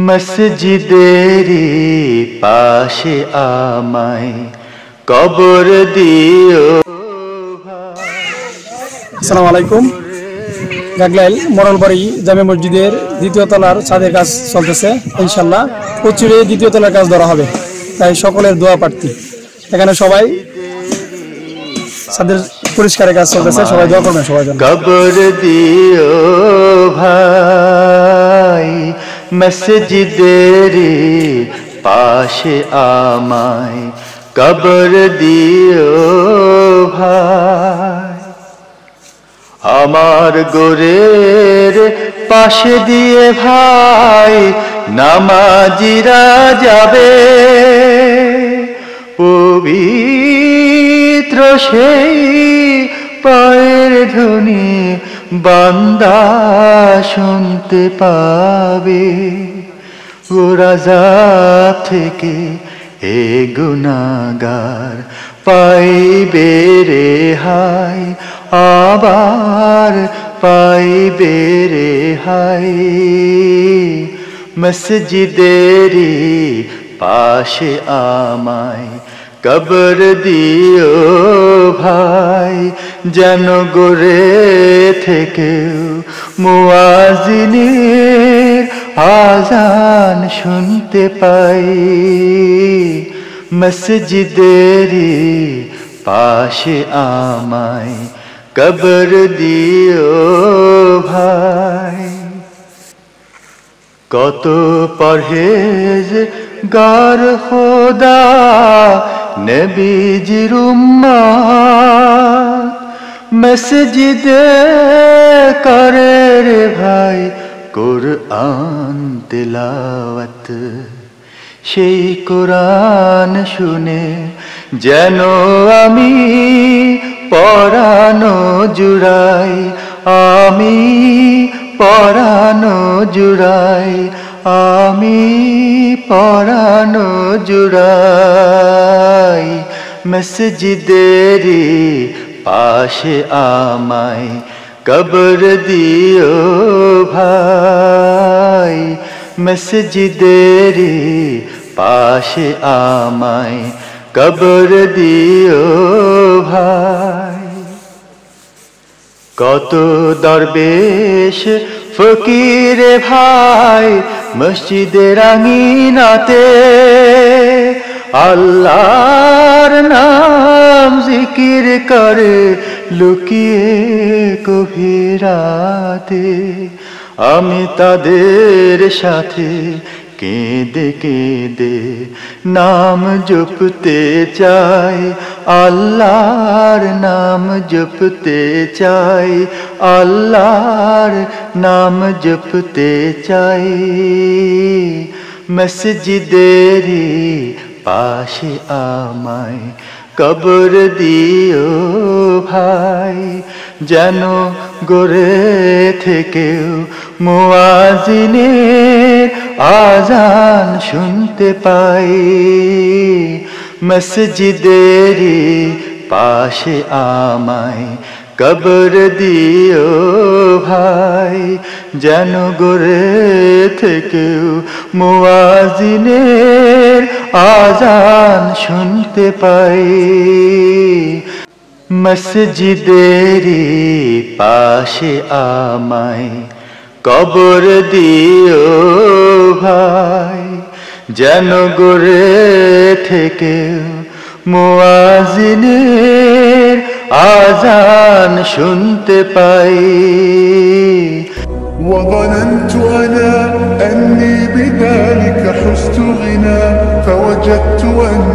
মসজিদেরি পাশে আমায় কবর দিও। আসসালামু আলাইকুম। গাগলাইল মরলবাড়ি জামে মসজিদের দ্বিতীয় তলার ছাদের কাজ চলতেছে। ইনশাল্লাহ প্রচুরে দ্বিতীয় তলার কাজ ধরা হবে, তাই সকলের দোয়া প্রার্থী। এখানে সবাই ছাদের পরিষ্কারের কাজ চলতেছে, সবাই দোয়া করবেন সবাই জন্য। কবর দিও ভাই মসজিদেরি পাশে আমায় কবর দিও ভাই। আমার গোরের পাশে দিয়ে ভাই নামাজিরা যাবে, পবিত্র সেই পায়ের ধ্বনি বান্দা শুনতে পাবে। ও রাজাব থেকে এ গুনাহগার পাইবে রেহাই, আবার পাইবে রেহাই। মসজিদেরি পাশে আমায় কবর দিও ভাই, যেন গোরে থেকেও মুয়াজ্জিনের আযান শুনতে পাই। মসজিদেরি পাশে আমায় কবর দিও ভাই। কত পরহেজ গার খোদা নবীজির উম্মত মসজিদে করে রে ভাই কুরআন তিলাওয়াত। সেই কুরআন শুনে যেন আমি পরানো জুড়াই, আমি পরানো জুড়াই, আমি পরানো জুড়াই। মসজিদেরি পাশে আমায় কবর দিও ভাই, মসজিদেরি পাশে আমায় কবর দিও ভাই। কত দরবেশ ফকির ভাই মসজিদের আঙিনাতে আল্লাহর নাম জিকির করে লুকিয়ে গভীরাতে। আমি তাদের সাথে কেঁদে কেঁদে নাম জপতে চাই, আল্লাহর নাম জপতে চাই, আল্লাহর নাম জপতে চাই। মসজিদেরি পাশে আমায় কবর দিও ভাই, যেন গোরে থেকেও মুয়াজ্জিনের আযান শুনতে পাই। মসজিদেরি পাশে আমায় কবর দিও ভাই, যেন গোরে থেকেও মুয়াজ্জিনের আযান শুনতে পাই। মসজিদেরি পাশে আমায় কবর দিও ভাই, যেন গোরে থেকেও মুয়াজ্জিনের আযান শুনতে পাই। وظننت أنا أني بذلك حزت غنى، فوجدت أن